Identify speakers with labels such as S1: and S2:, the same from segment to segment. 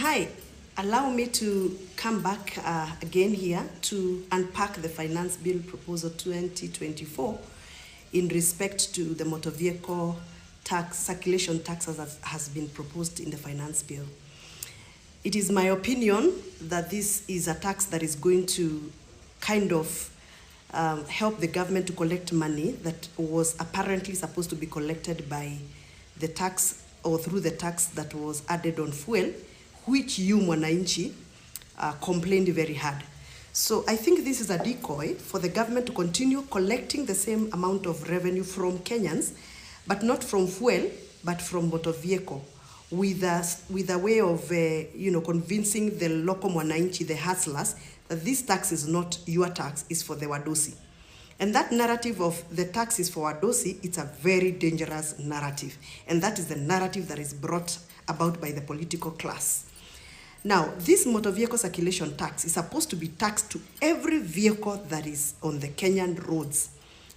S1: Hi, allow me to come back again here to unpack the Finance Bill Proposal 2024 in respect to the motor vehicle tax, circulation tax as has been proposed in the Finance Bill. It is my opinion that this is a tax that is going to kind of help the government to collect money that was apparently supposed to be collected by the tax or through the tax that was added on fuel, which you mwananchi complained very hard. So I think this is a decoy for the government to continue collecting the same amount of revenue from Kenyans, but not from fuel, but from motor vehicle, with a way of convincing the local mwananchi, the hustlers, that this tax is not your tax, it's for the wadosi. And that narrative of the tax is for wadosi, it's a very dangerous narrative. And that is the narrative that is brought about by the political class. Now, this motor vehicle circulation tax is supposed to be taxed to every vehicle that is on the Kenyan roads.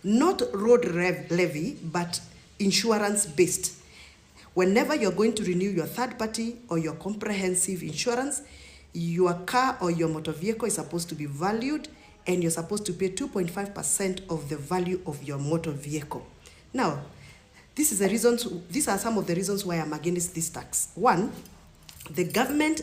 S1: Not road levy, but insurance-based. Whenever you're going to renew your third party or your comprehensive insurance, your car or your motor vehicle is supposed to be valued and you're supposed to pay 2.5% of the value of your motor vehicle. Now, these are some of the reasons why I'm against this tax. One, the government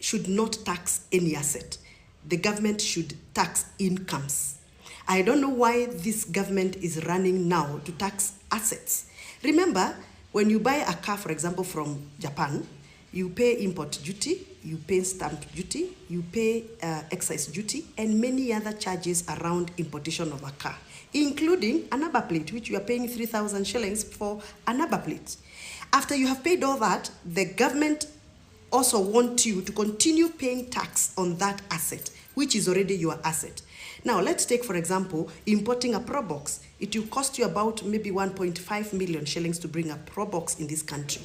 S1: should not tax any asset. The government should tax incomes. I don't know why this government is running now to tax assets. Remember, when you buy a car, for example, from Japan, you pay import duty, you pay stamp duty, you pay excise duty, and many other charges around importation of a car, including a number plate, which you are paying 3,000 shillings for a number plate. After you have paid all that, the government also want you to continue paying tax on that asset, which is already your asset. Now, let's take, for example, importing a Pro Box. It will cost you about maybe 1.5 million shillings to bring a Pro Box in this country.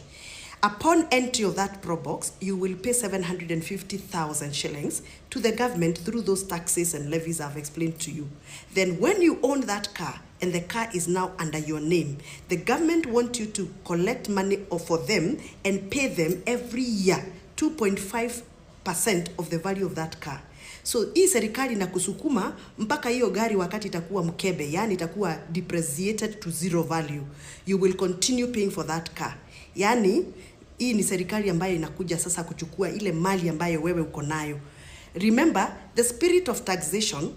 S1: Upon entry of that Pro Box, you will pay 750,000 shillings to the government through those taxes and levies I've explained to you. Then when you own that car, and the car is now under your name, the government wants you to collect money for them and pay them every year 2.5% of the value of that car. So hii serikali na kusukuma mpaka hiyo gari wakati itakuwa mkebe, yani itakuwa depreciated to zero value, you will continue paying for that car. Yani hii ni serikali ambayo inakuja sasa kuchukua ile mali ambayo wewe uko nayo. Remember, the spirit of taxation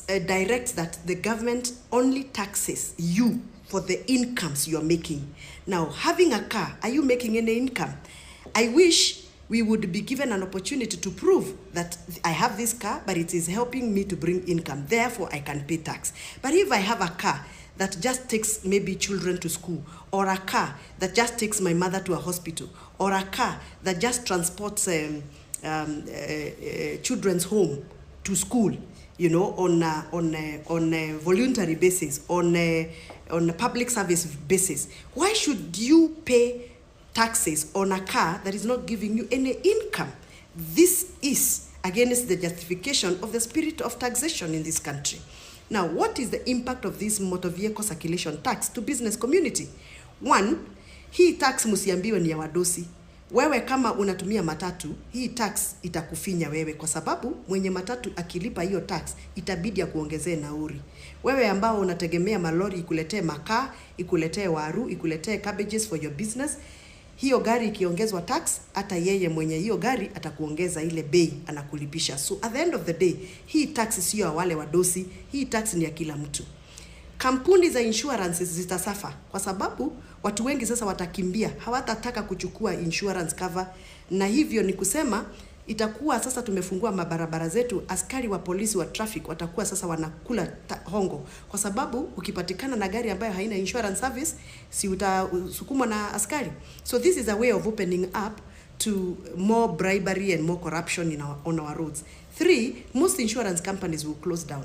S1: directs that the government only taxes you for the incomes you are making. Now, having a car, are you making any income? I wish we would be given an opportunity to prove that I have this car, but it is helping me to bring income. Therefore, I can pay tax. But if I have a car that just takes maybe children to school, or a car that just takes my mother to a hospital, or a car that just transports children's home to school, on a voluntary basis, on a public service basis, why should you pay taxes on a car that is not giving you any income? This is against the justification of the spirit of taxation in this country. Now, what is the impact of this motor vehicle circulation tax to business community? One, hii tax musiambiwe ni ya wadosi. Wewe kama unatumia matatu, hii tax itakufinya wewe kwa sababu mwenye matatu akilipa hiyo tax itabidi ya kuongezee nauri. Wewe ambao unategemea malori ikuletee makaa, ikuletee waru, ikuletee cabbages for your business, hiyo gari ikiongezwa tax, hata yeye mwenye hiyo gari atakuongeza ile bei anakulipisha. So at the end of the day, hii tax sio ya wale wadosi, hii tax ni ya kila mtu. Kampuni za insurances zitasafa kwa sababu watu wengi sasa watakimbia, hawatataka kuchukua insurance cover, na hivyo ni kusema itakuwa sasa tumefungua mabarabara zetu, askari wa polisi wa traffic watakuwa sasa wanakula hongo kwa sababu ukipatikana na gari ambayo haina insurance service, si utasukumwa na askari. So this is a way of opening up to more bribery and more corruption on our roads. 3, most insurance companies will close down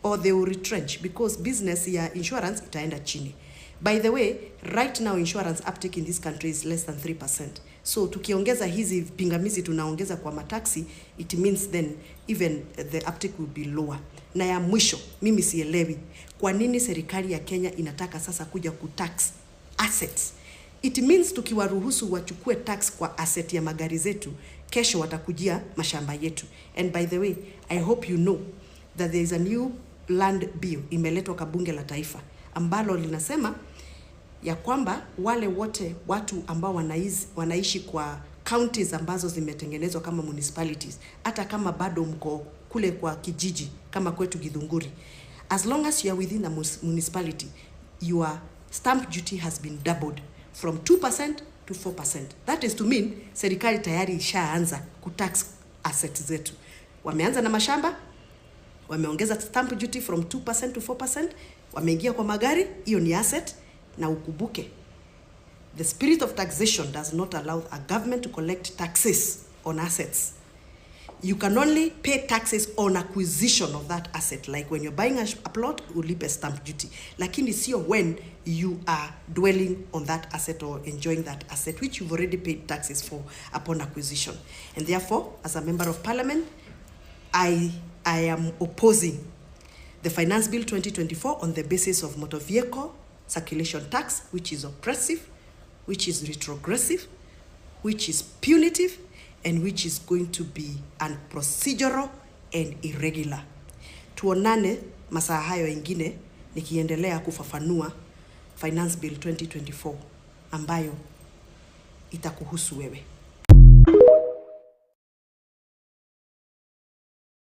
S1: or they will retrench because business ya insurance itaenda chini. By the way, right now insurance uptake in this country is less than 3%. So tukiongeza hizi pingamizi tunaongeza kwa mataxi, it means then even the uptake will be lower. Na ya mwisho, mimi sielewi kwa nini serikali ya Kenya inataka sasa kuja kutax assets. It means tukiwaruhusu wachukue tax kwa asset ya magari zetu, kesho watakujia mashamba yetu. And by the way, I hope you know that there is a new land bill imeletwa kwa bunge la taifa ambalo linasema ya kwamba wale wote watu ambao wanaishi kwa counties ambazo zimetengenezwa kama municipalities, hata kama bado mko kule kwa kijiji kama kwetu Githunguri, as long as you are within a municipality, your stamp duty has been doubled from 2% to 4%. That is to mean serikali tayari ishaanza kutax assets zetu. Wameanza na mashamba, wameongeza stamp duty from 2% to 4%, wameingia kwa magari, hiyo ni asset. Na ukubuke, the spirit of taxation does not allow a government to collect taxes on assets. You can only pay taxes on acquisition of that asset, like when you're buying a plot, ulipe stamp duty. Lakini sio when you are dwelling on that asset or enjoying that asset, which you've already paid taxes for upon acquisition. And therefore, as a member of parliament, I am opposing the Finance Bill 2024 on the basis of motor vehicle circulation tax, which is oppressive, which is retrogressive, which is punitive, and which is going to be unprocedural and irregular. Tuonane masaa hayo ingine nikiendelea kufafanua Finance Bill 2024 ambayo itakuhusu wewe.